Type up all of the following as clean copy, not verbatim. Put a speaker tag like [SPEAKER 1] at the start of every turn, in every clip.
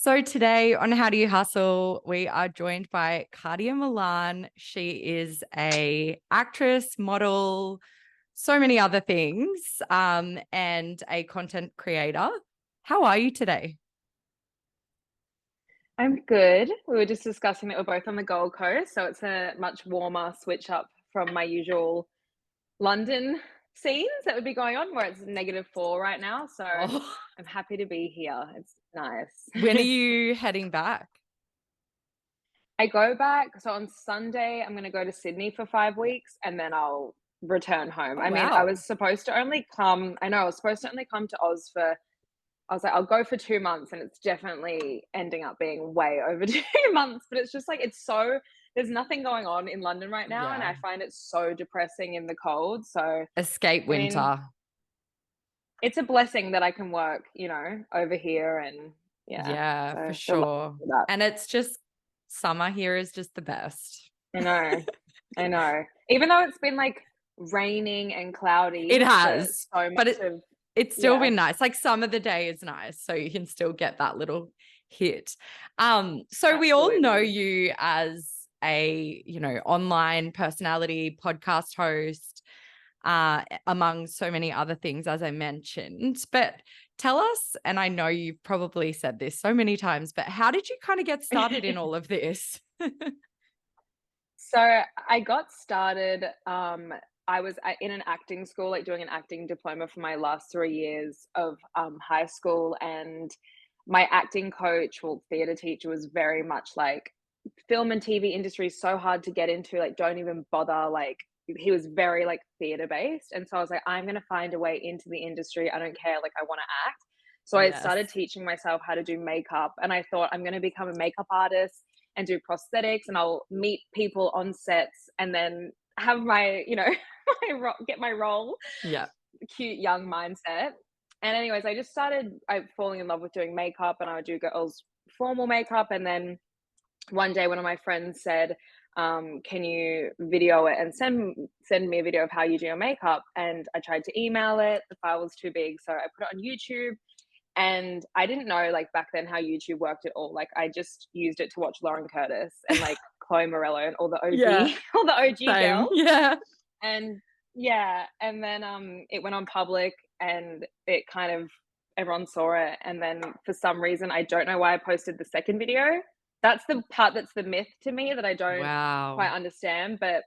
[SPEAKER 1] So today on How Do You Hustle, we are joined by Cartia Mallan. She is a actress, model, so many other things, and a content creator. How are you today?
[SPEAKER 2] I'm good. We were just discussing that we're both on the Gold Coast, so it's a much warmer switch up from my usual London scenes that would be going on, where it's -4 right now. So
[SPEAKER 1] Oh,
[SPEAKER 2] I'm happy to be here. It's nice.
[SPEAKER 1] when are you heading back?
[SPEAKER 2] I go back. So on Sunday, I'm going to go to Sydney for 5 weeks and then I'll return home.
[SPEAKER 1] Oh,
[SPEAKER 2] I mean, I
[SPEAKER 1] wow.
[SPEAKER 2] was supposed to only come, I know I was supposed to only come to Oz for I was like, I'll go for 2 months, and it's definitely ending up being way over 2 months, but it's just like it's so there's nothing going on in London right now, and
[SPEAKER 1] Yeah.
[SPEAKER 2] I find it so depressing in the cold, so,
[SPEAKER 1] Escape
[SPEAKER 2] I mean,
[SPEAKER 1] winter.
[SPEAKER 2] it's a blessing that I can work, over here and yeah,
[SPEAKER 1] Yeah,
[SPEAKER 2] so
[SPEAKER 1] for
[SPEAKER 2] feel lucky
[SPEAKER 1] sure.
[SPEAKER 2] for that.
[SPEAKER 1] And it's just summer here is just the best.
[SPEAKER 2] I know, I know. Even though it's been, like, raining and
[SPEAKER 1] It
[SPEAKER 2] cloudy for
[SPEAKER 1] has,
[SPEAKER 2] so
[SPEAKER 1] but
[SPEAKER 2] much of
[SPEAKER 1] it's still
[SPEAKER 2] yeah,
[SPEAKER 1] been nice. Like some of the day is nice, so you can still get that little hit. So we all know
[SPEAKER 2] absolutely.
[SPEAKER 1] you as a, online personality, podcast host, among so many other things, as I mentioned. But tell us, and I know you've probably said this so many times, but how did you kind of get started in all of this?
[SPEAKER 2] So I got started. I was in an acting school, like doing an acting diploma for my last 3 years of high school, and my acting coach, well, theater teacher, was very much like film and TV industry is so hard to get into. Like, don't even bother. Like, he was very like theater based, and so I was like, I'm gonna find a way into the industry. I don't care. Like, I want to act. So I started
[SPEAKER 1] Yes.
[SPEAKER 2] teaching myself how to do makeup, and I thought I'm gonna become a makeup artist and do prosthetics, and I'll meet people on sets and then have my, get my role,
[SPEAKER 1] Yeah.
[SPEAKER 2] cute young mindset. And anyways, I falling in love with doing makeup, and I would do girls formal makeup. And then one day, one of my friends said, "Can you video it and send me a video of how you do your makeup?" And I tried to email it. The file was too big, so I put it on YouTube. And I didn't know, like, back then how YouTube worked at all. Like, I just used it to watch Lauren Curtis and, like, Chloe Morello and all the
[SPEAKER 1] Yeah.
[SPEAKER 2] OG all the OG
[SPEAKER 1] Same.
[SPEAKER 2] girls.
[SPEAKER 1] Yeah.
[SPEAKER 2] And yeah, and then, it went on public and it kind of everyone saw it, and then for some reason, I don't know why I posted the second video. That's the part that's the myth to me that I don't quite
[SPEAKER 1] Wow.
[SPEAKER 2] understand, but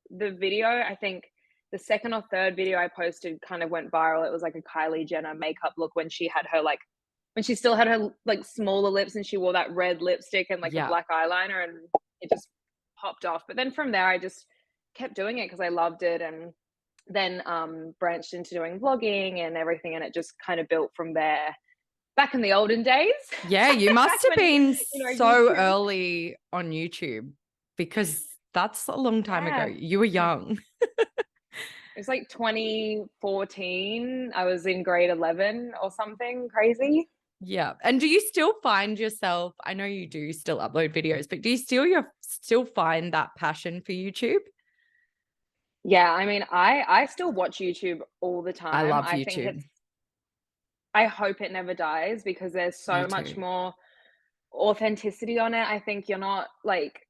[SPEAKER 2] the video, I think the second or third video I posted kind of went viral. It was like a Kylie Jenner makeup look when she had her, like when she still had her, like, smaller lips and she wore that red lipstick and, like, a
[SPEAKER 1] Yeah.
[SPEAKER 2] black eyeliner, and it just popped off. But then from there, I just kept doing it because I loved it, and then, branched into doing vlogging and everything, and it just kind of built from there. Back in the olden days,
[SPEAKER 1] Yeah, you must
[SPEAKER 2] back
[SPEAKER 1] have
[SPEAKER 2] when,
[SPEAKER 1] been so
[SPEAKER 2] YouTube.
[SPEAKER 1] early on YouTube because that's a long time ago.
[SPEAKER 2] Yeah.
[SPEAKER 1] You were young.
[SPEAKER 2] It was like 2014. I was in grade 11 or something crazy.
[SPEAKER 1] Yeah. And do you still find yourself, I know you do still upload videos, but do you still find that passion for YouTube?
[SPEAKER 2] Yeah, I mean, I still watch YouTube all the
[SPEAKER 1] I
[SPEAKER 2] time.
[SPEAKER 1] love
[SPEAKER 2] I think
[SPEAKER 1] YouTube.
[SPEAKER 2] I hope it never dies because there's
[SPEAKER 1] Me
[SPEAKER 2] so much
[SPEAKER 1] too.
[SPEAKER 2] more authenticity on it. I think you're not like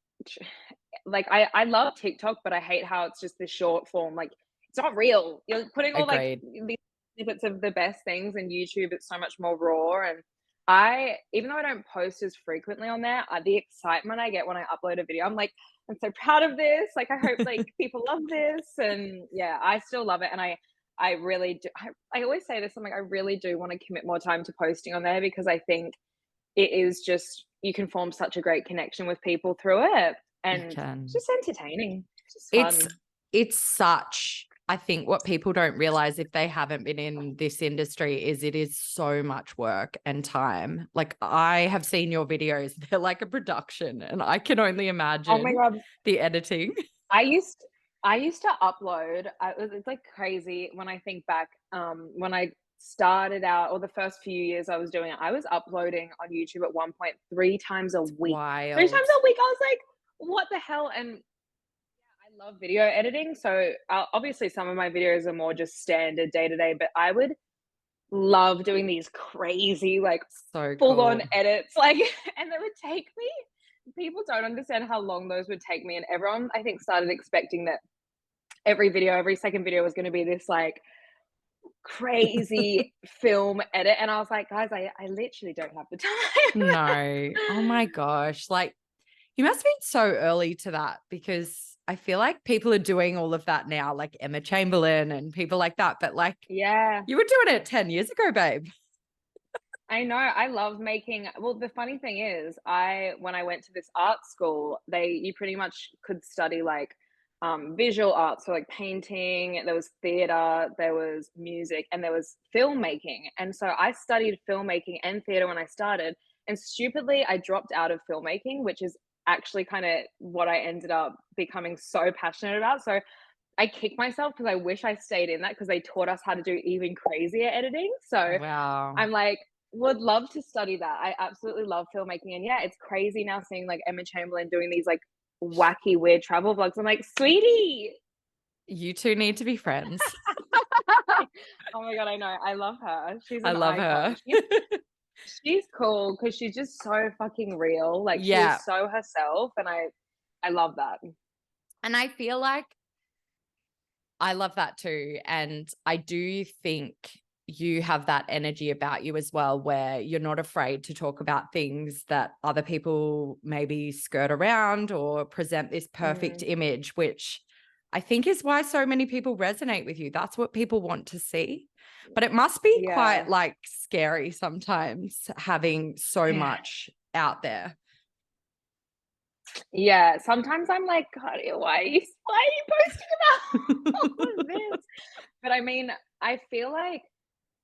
[SPEAKER 2] like I love TikTok, but I hate how it's just the short form. Like, it's not real. You're putting all like
[SPEAKER 1] Agreed.
[SPEAKER 2] these snippets of the best things, in YouTube it's so much more raw. And I, even though I don't post as frequently on there, the excitement I get when I upload a video, I'm like, I'm so proud of this. Like, I hope like people love this. And yeah, I still love it. And I really do. I always say this. I'm like, I really do want to commit more time to posting on there because I think it is just you can form such a great connection with people through it,
[SPEAKER 1] You
[SPEAKER 2] and it's
[SPEAKER 1] can.
[SPEAKER 2] just entertaining. It's just
[SPEAKER 1] It's
[SPEAKER 2] fun.
[SPEAKER 1] it's such, I think what people don't realize if they haven't been in this industry is it is so much work and time. Like I have seen your videos, they're like a production and I can only
[SPEAKER 2] Oh my
[SPEAKER 1] imagine
[SPEAKER 2] god,
[SPEAKER 1] the editing.
[SPEAKER 2] I used I used to upload. It's like crazy when I think back. When I started out, or the first few years I was doing it, I was uploading on YouTube at one point 3 times a week. Three
[SPEAKER 1] Wild.
[SPEAKER 2] times a week. I was like, what the hell? And I love video editing, so obviously some of my videos are more just standard day to day, but I would love doing these crazy, like,
[SPEAKER 1] So
[SPEAKER 2] full on
[SPEAKER 1] cool.
[SPEAKER 2] edits, like, and they would take me, people don't understand how long those would take me, and everyone, I think, started expecting that every video, every second video was gonna be this, like, crazy film edit, and I was like, "Guys, I literally don't have the time."
[SPEAKER 1] No. Oh my gosh. Like, you must have been so early to that because I feel like people are doing all of that now, like Emma Chamberlain and people like that. But like,
[SPEAKER 2] Yeah.
[SPEAKER 1] you were doing it 10 years ago, babe.
[SPEAKER 2] I know, I love making, well, the funny thing is, I when I went to this art school, you pretty much could study, like, visual arts, so, like, painting, there was theater, there was music, and there was filmmaking, and so I studied filmmaking and theater when I started, and stupidly, I dropped out of filmmaking, which is actually kinda what I ended up becoming so passionate about, so I kick myself because I wish I stayed in that because they taught us how to do even crazier editing, so
[SPEAKER 1] Wow.
[SPEAKER 2] I'm like, would love to study that. I absolutely love filmmaking, and yeah, it's crazy now seeing, like, Emma Chamberlain doing these, like, wacky, weird travel vlogs. I'm like, "Sweetie!"
[SPEAKER 1] You two need to be friends.
[SPEAKER 2] Oh my god, I know. I love her. She's
[SPEAKER 1] I
[SPEAKER 2] an
[SPEAKER 1] love
[SPEAKER 2] icon.
[SPEAKER 1] her.
[SPEAKER 2] She's cool because she's just so fucking real. Like, she
[SPEAKER 1] Yeah.
[SPEAKER 2] is so herself, and I love that.
[SPEAKER 1] And I feel like I love that too. And I do think you have that energy about you as well, where you're not afraid to talk about things that other people maybe skirt around or present this perfect
[SPEAKER 2] Mm,
[SPEAKER 1] image, which I think is why so many people resonate with you. That's what people want to see. But it must be
[SPEAKER 2] yeah.
[SPEAKER 1] quite like scary sometimes having so
[SPEAKER 2] Yeah.
[SPEAKER 1] much out there.
[SPEAKER 2] Yeah, sometimes I'm like, "Cardia, why are you posting about all of this?" But I mean, I feel like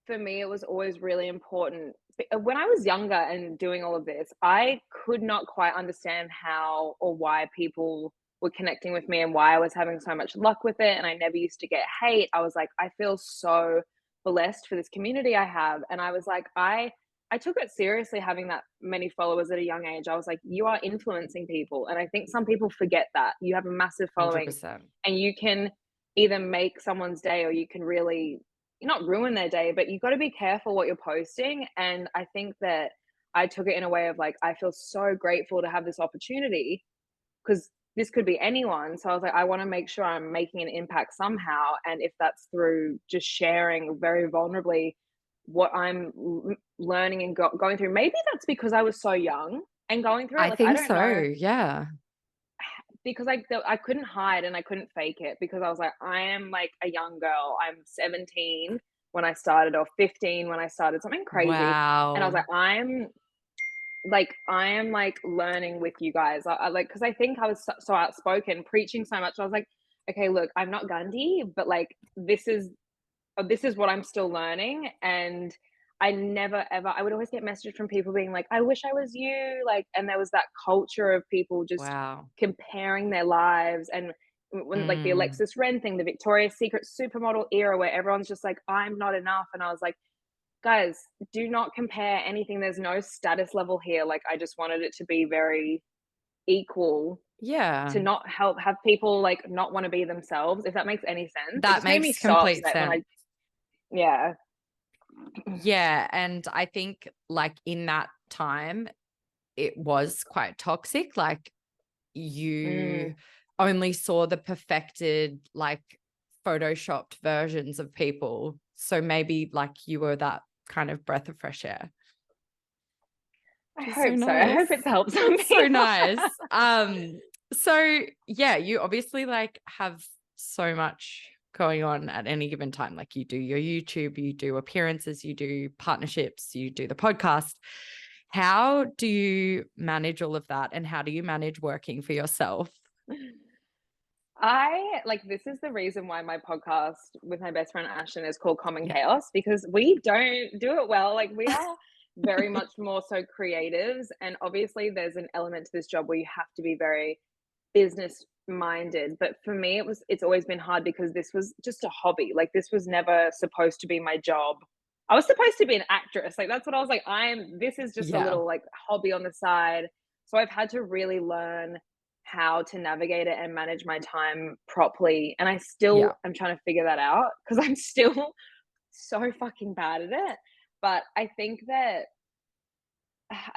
[SPEAKER 2] for me, it was always really important. When I was younger and doing all of this, I could not quite understand how or why people were connecting with me and why I was having so much luck with it. And I never used to get hate. I was like, I feel so blessed for this community I have. And I was like, I took it seriously having that many followers at a young age. I was like, you are influencing people. And I think some people forget that. You have a massive following
[SPEAKER 1] 100%.
[SPEAKER 2] and you can either make someone's day or you can really not ruin their day, but you got to be careful what you're posting. And I think that I took it in a way of like, I feel so grateful to have this opportunity because this could be anyone. So I was like, I want to make sure I'm making an impact somehow. And if that's through just sharing very vulnerably what I'm learning and going through, maybe that's because I was so young and going through it.
[SPEAKER 1] I
[SPEAKER 2] Like, I
[SPEAKER 1] think
[SPEAKER 2] don't
[SPEAKER 1] so.
[SPEAKER 2] know
[SPEAKER 1] Yeah.
[SPEAKER 2] because I couldn't hide and I couldn't fake it because I was like, I am like a young girl. I'm 17 when I started or 15 when I started, something crazy. And I was
[SPEAKER 1] Wow.
[SPEAKER 2] like, I am like learning with you guys. I like, cause I think I was so outspoken, preaching so much. I was like, okay, look, I'm not Gandhi, but like, this is what I'm still learning. And I never ever, I would always get messages from people being like, I wish I was you. Like, and there was that culture of people just
[SPEAKER 1] Wow.
[SPEAKER 2] comparing their lives. And when like the
[SPEAKER 1] Mm.
[SPEAKER 2] Alexis Ren thing, the Victoria's Secret supermodel era where everyone's just like, I'm not enough. And I was like, guys, do not compare anything. There's no status level here. Like, I just wanted it to be very equal
[SPEAKER 1] Yeah.
[SPEAKER 2] to not have people like not want to be themselves, if that makes any sense. It
[SPEAKER 1] That
[SPEAKER 2] just made me
[SPEAKER 1] makes
[SPEAKER 2] so
[SPEAKER 1] complete
[SPEAKER 2] upset when
[SPEAKER 1] sense.
[SPEAKER 2] yeah.
[SPEAKER 1] Yeah. And I think, like, in that time, it was quite toxic. Like, you
[SPEAKER 2] Mm.
[SPEAKER 1] only saw the perfected, like, photoshopped versions of people. So maybe, like, you were that kind of breath of fresh air,
[SPEAKER 2] I
[SPEAKER 1] which is so
[SPEAKER 2] hope so. I
[SPEAKER 1] nice.
[SPEAKER 2] hope it's helped some
[SPEAKER 1] That's so
[SPEAKER 2] people.
[SPEAKER 1] nice. So yeah, you obviously like have so much going on at any given time. Like, you do your YouTube, you do appearances, you do partnerships, you do the podcast. How do you manage all of that? And how do you manage working for yourself?
[SPEAKER 2] I like this is the reason why my podcast with my best friend Ashton is called Common
[SPEAKER 1] Yeah.
[SPEAKER 2] Chaos because we don't do it well. Like we are very much more so creatives and obviously there's an element to this job where you have to be very business minded, but for me it's always been hard because this was just a hobby. Like this was never supposed to be my job. I was supposed to be an actress. Like that's what I was like this is just a
[SPEAKER 1] Yeah.
[SPEAKER 2] little like hobby on the side. So I've had to really learn how to navigate it and manage my time properly and I
[SPEAKER 1] Yeah.
[SPEAKER 2] still am trying to figure that out because I'm still so fucking bad at it. But I think that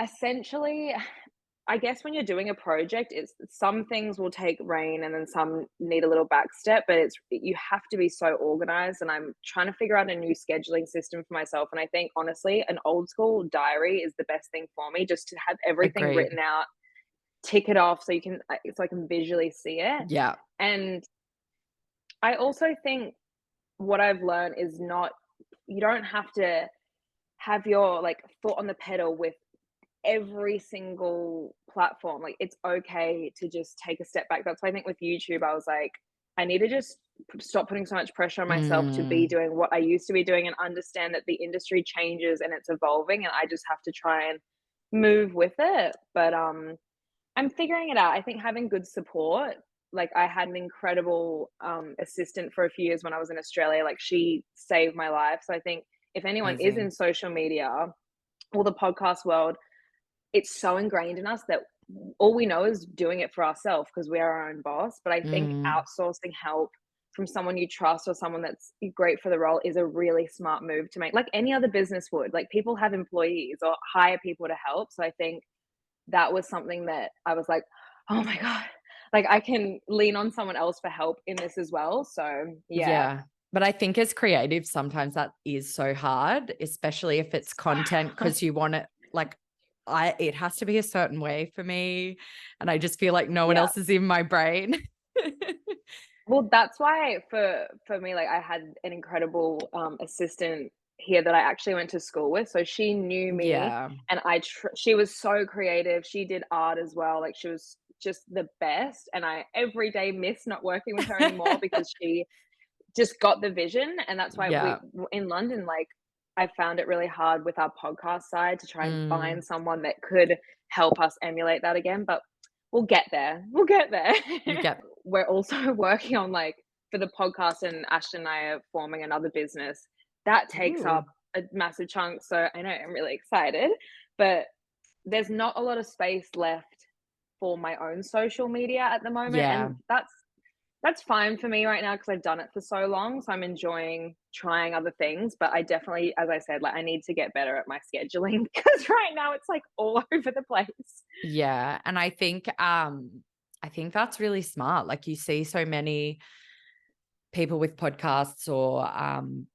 [SPEAKER 2] essentially, I guess when you're doing a project, it's some things will take reign and then some need a little back step, but you have to be so organized. And I'm trying to figure out a new scheduling system for myself. And I think honestly, an old school diary is the best thing for me, just to have everything
[SPEAKER 1] Agreed.
[SPEAKER 2] written out, tick it off so you can so I can visually see it.
[SPEAKER 1] Yeah.
[SPEAKER 2] And I also think what I've learned is not you don't have to have your like foot on the pedal with every single platform. Like, it's okay to just take a step back. That's why I think with YouTube, I was like, I need to just stop putting so much pressure on myself to be
[SPEAKER 1] Mm,
[SPEAKER 2] doing what I used to be doing and understand that the industry changes and it's evolving and I just have to try and move with it. But I'm figuring it out. I think having good support, like I had an incredible assistant for a few years when I was in Australia. Like, she saved my life. So I think if anyone is in
[SPEAKER 1] amazing.
[SPEAKER 2] social media or the podcast world, it's so ingrained in us that all we know is doing it for ourselves because we are our own boss. But I think
[SPEAKER 1] Mm,
[SPEAKER 2] outsourcing help from someone you trust or someone that's great for the role is a really smart move to make, like any other business would. Like, people have employees or hire people to help. So I think that was something that I was like, oh my God, like I can lean on someone else for help in this as well. So yeah.
[SPEAKER 1] yeah. But I think as creatives, sometimes that is so hard, especially if it's content,
[SPEAKER 2] So
[SPEAKER 1] because you want it like it has to be a certain way for me. And I just feel like no one
[SPEAKER 2] yeah.
[SPEAKER 1] else is in my brain.
[SPEAKER 2] Well, that's why for me, like I had an incredible assistant here that I actually went to school with. So she knew me,
[SPEAKER 1] Yeah.
[SPEAKER 2] and she was so creative. She did art as well. Like, she was just the best. And I every day miss not working with her anymore because she just got the vision. And that's why we
[SPEAKER 1] Yeah.
[SPEAKER 2] in London, like I found it really hard with our podcast side to try and
[SPEAKER 1] Mm,
[SPEAKER 2] find someone that could help us emulate that again. But we'll get there. We'll get there.
[SPEAKER 1] you get,
[SPEAKER 2] We're also working on, like, for the podcast, and Ashton and I are forming another business. That takes
[SPEAKER 1] ooh,
[SPEAKER 2] up a massive chunk. So I know I'm really excited, but there's not a lot of space left for my own social media at the moment.
[SPEAKER 1] yeah.
[SPEAKER 2] And that's fine for me right now because I've done it for so long. So I'm enjoying trying other things. But I definitely, as I said, like I need to get better at my scheduling because right now it's like all over the place.
[SPEAKER 1] Yeah. And I think that's really smart. Like you see so many people with podcasts or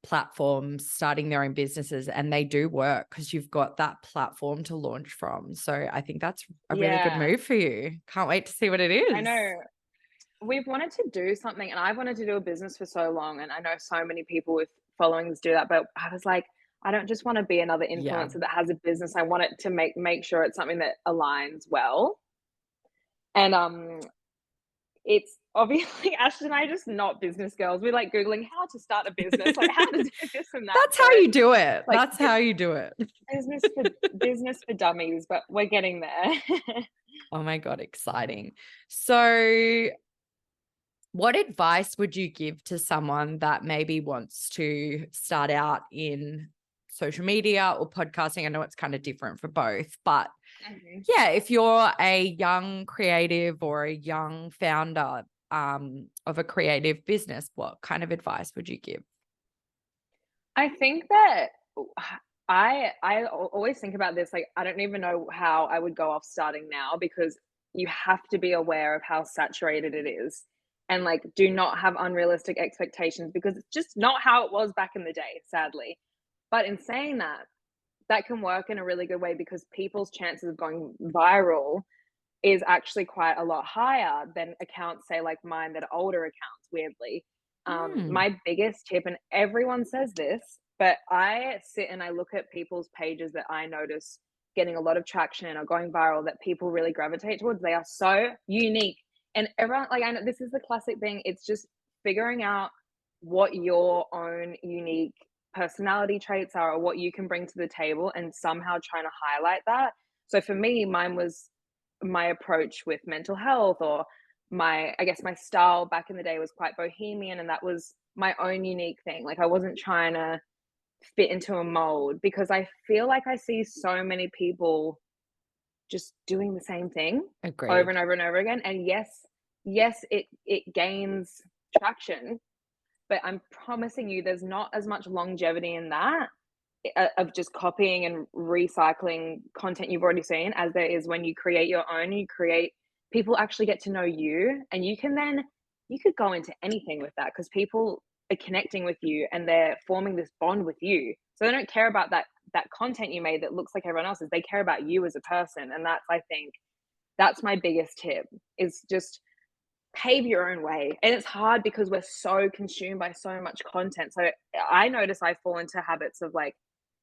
[SPEAKER 1] platforms starting their own businesses, and they do work because you've got that platform to launch from. So I think that's a really good
[SPEAKER 2] Yeah,
[SPEAKER 1] move for you. Can't wait to see what it
[SPEAKER 2] I
[SPEAKER 1] is.
[SPEAKER 2] know. We've wanted to do something, and I've wanted to do a business for so long, and I know so many people with followings do that, but I was like, I don't just want to be another
[SPEAKER 1] Yeah.
[SPEAKER 2] influencer that has a business. I want it to make sure it's something that aligns well. And it's obviously Ashton and I are just not business girls. We're like Googling how to start a business, like how to do this and that.
[SPEAKER 1] That's
[SPEAKER 2] So
[SPEAKER 1] how you do it.
[SPEAKER 2] like
[SPEAKER 1] That's how you do it.
[SPEAKER 2] business for business for dummies, but we're getting there.
[SPEAKER 1] Oh my God, exciting. So, what advice would you give to someone that maybe wants to start out in social media or podcasting? I know it's kind of different for both, but
[SPEAKER 2] Mhm.
[SPEAKER 1] yeah, if you're a young creative or a young founder of a creative business, what kind of advice would you give?
[SPEAKER 2] I think that always think about this, like, I don't even know how I would go off starting now because you have to be aware of how saturated it is, and, like, do not have unrealistic expectations because it's just not how it was back in the day, sadly. But in saying that, that can work in a really good way because people's chances of going viral is actually quite a lot higher than accounts, say, like mine, that are older accounts, weirdly.
[SPEAKER 1] Hmm,
[SPEAKER 2] My biggest tip, and everyone says this, but I sit and I look at people's pages that I notice getting a lot of traction or going viral that people really gravitate towards. They are so unique. And everyone, like, I know this is the classic thing. It's just figuring out what your own unique personality traits are or what you can bring to the table and somehow trying to highlight that. So for me, mine was my approach with mental health, or my I guess my style back in the day was quite bohemian, and that was my own unique thing. Like, I wasn't trying to fit into a mold because I feel like I see so many people just doing the same thing over
[SPEAKER 1] agreed.
[SPEAKER 2] and over and over again. And yes, it gains traction, but I'm promising you there's not as much longevity in that, of just copying and recycling content you've already seen, as there is when you create your own. You create, people actually get to know you, and you could go into anything with that, because people are connecting with you and they're forming this bond with you. So they don't care about that content you made that looks like everyone else's. They care about you as a person, and that's, I think, that's my biggest tip, is just pave your own way. And it's hard because we're so consumed by so much content. So I notice I fall into habits of like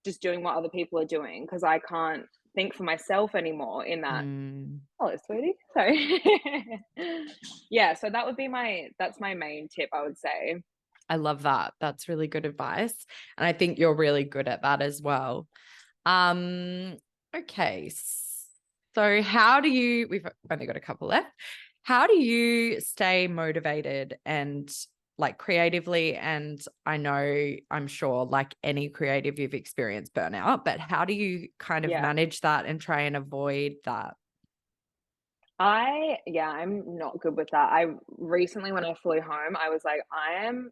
[SPEAKER 2] just doing what other people are doing, because I can't think for myself anymore in that.
[SPEAKER 1] Mm.
[SPEAKER 2] Hello, sweetie. So yeah, so that's my main tip, I would say.
[SPEAKER 1] I love that. That's really good advice. And I think you're really good at that as well. Um, okay. So we've only got a couple left. How do you stay motivated and like creatively? And I'm sure like any creative, you've experienced burnout, but how do you kind of
[SPEAKER 2] Yeah.
[SPEAKER 1] manage that and try and avoid that?
[SPEAKER 2] I'm not good with that. I recently, when I flew home, I was like, I am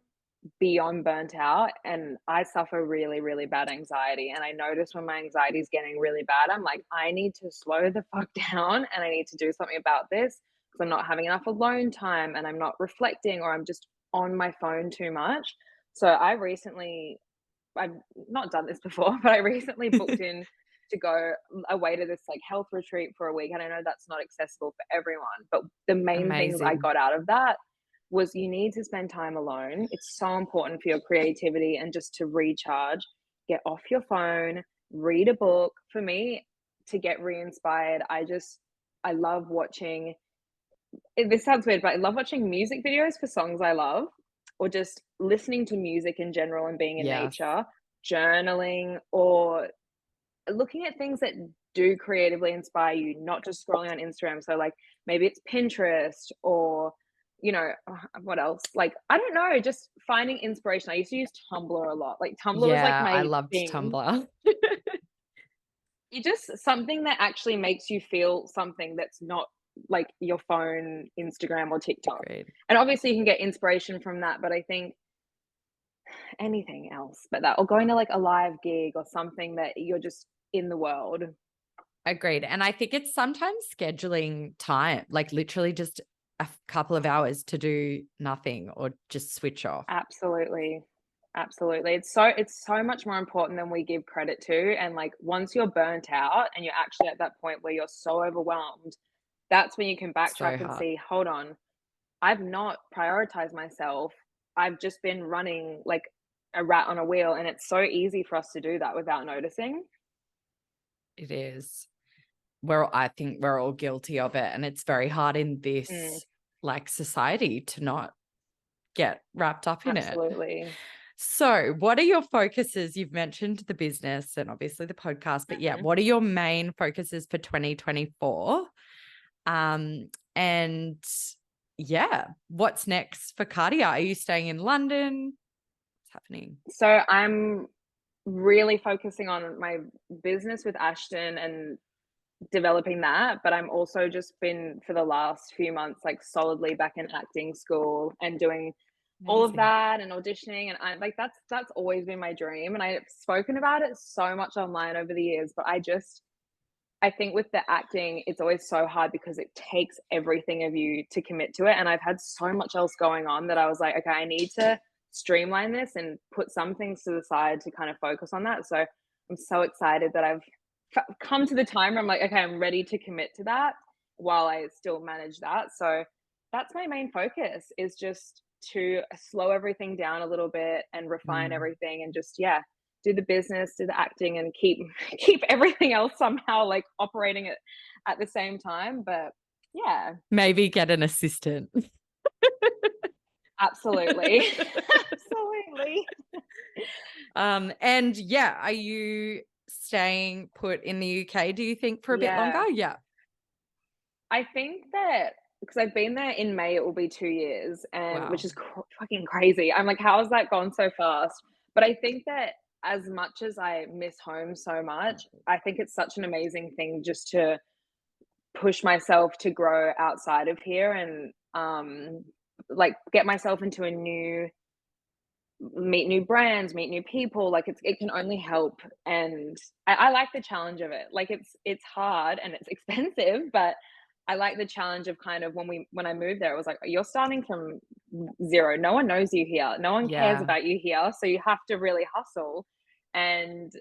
[SPEAKER 2] beyond burnt out, and I suffer really, really bad anxiety. And I notice when my anxiety is getting really bad, I'm like, I need to slow the fuck down and I need to do something about this, because I'm not having enough alone time and I'm not reflecting, or I'm just on my phone too much. So I've not done this before, but I recently booked in to go away to this like health retreat for a week. And I know that's not accessible for everyone, but the main things I
[SPEAKER 1] Amazing.
[SPEAKER 2] got out of that was, you need to spend time alone. It's so important for your creativity and just to recharge. Get off your phone, read a book. For me, to get re-inspired, I love watching, this sounds weird, but I love watching music videos for songs I love, or just listening to music in general and being in
[SPEAKER 1] Yes.
[SPEAKER 2] nature, journaling, or looking at things that do creatively inspire you, not just scrolling on Instagram. So like maybe it's Pinterest, or what else? Like, I don't know, just finding inspiration. I used to use Tumblr a lot. Like Tumblr was like
[SPEAKER 1] Yeah, I
[SPEAKER 2] my
[SPEAKER 1] loved
[SPEAKER 2] thing.
[SPEAKER 1] Tumblr.
[SPEAKER 2] You just, something that actually makes you feel something that's not like your phone, Instagram, or TikTok.
[SPEAKER 1] Agreed.
[SPEAKER 2] And obviously you can get inspiration from that, but I think anything else but that, or going to like a live gig or something that you're just in the world.
[SPEAKER 1] Agreed. And I think it's sometimes scheduling time, like literally just a couple of hours to do nothing or just switch off.
[SPEAKER 2] Absolutely. Absolutely. It's so much more important than we give credit to. And like once you're burnt out and you're actually at that point where you're so overwhelmed, that's when you can backtrack
[SPEAKER 1] So
[SPEAKER 2] and
[SPEAKER 1] hard.
[SPEAKER 2] see, hold on, I've not prioritized myself. I've just been running like a rat on a wheel. And it's so easy for us to do that without noticing.
[SPEAKER 1] It is. I think we're all guilty of it. And it's very hard in
[SPEAKER 2] Mm,
[SPEAKER 1] this like society to not get wrapped up in it.
[SPEAKER 2] absolutely.
[SPEAKER 1] So, what are your focuses? You've mentioned the business and obviously the podcast, but yeah,
[SPEAKER 2] Mhm.
[SPEAKER 1] what are your main focuses for 2024? And yeah, what's next for Cardia? Are you staying in London? What's happening?
[SPEAKER 2] So I'm really focusing on my business with Ashton and developing that, but I'm also just been for the last few months like solidly back in acting school and doing all of
[SPEAKER 1] Amazing.
[SPEAKER 2] that and auditioning. And I like, that's always been my dream, and I've spoken about it so much online over the years, but I think with the acting it's always so hard because it takes everything of you to commit to it. And I've had so much else going on that I was like, okay, I need to streamline this and put some things to the side to kind of focus on that. So I'm so excited that I've come to the time where I'm like, okay, I'm ready to commit to that while I still manage that. So that's my main focus, is just to slow everything down a little bit and refine
[SPEAKER 1] Mm.
[SPEAKER 2] everything, and just, yeah, do the business, do the acting, and keep keep everything else somehow like operating at the same time. But yeah,
[SPEAKER 1] Maybe get an assistant.
[SPEAKER 2] absolutely. Absolutely.
[SPEAKER 1] And yeah, are you staying put in the UK, do you think, for a bit
[SPEAKER 2] Yeah.
[SPEAKER 1] longer? Yeah.
[SPEAKER 2] I think that because I've been there in May, it will be 2 years, and which
[SPEAKER 1] Wow.
[SPEAKER 2] is fucking crazy. I'm like, how has that gone so fast? But I think that as much as I miss home so much, I think it's such an amazing thing just to push myself to grow outside of here, and like get myself into a new meet new brands, meet new people. Like it can only help. And I like the challenge of it. Like it's hard and it's expensive, but I like the challenge of kind of when I moved there, it was like you're starting from zero. No one knows you here. No one cares
[SPEAKER 1] Yeah.
[SPEAKER 2] about you here. So you have to really hustle. And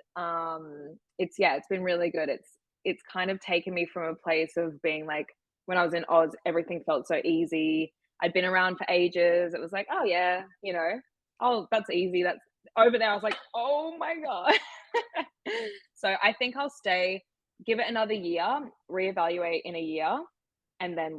[SPEAKER 2] it's yeah, it's been really good. It's kind of taken me from a place of being like when I was in Oz, everything felt so easy. I'd been around for ages. It was like, oh yeah, oh, that's easy. That's over there. I was like, oh my God. So I think I'll stay, give it another year, reevaluate in a year, and then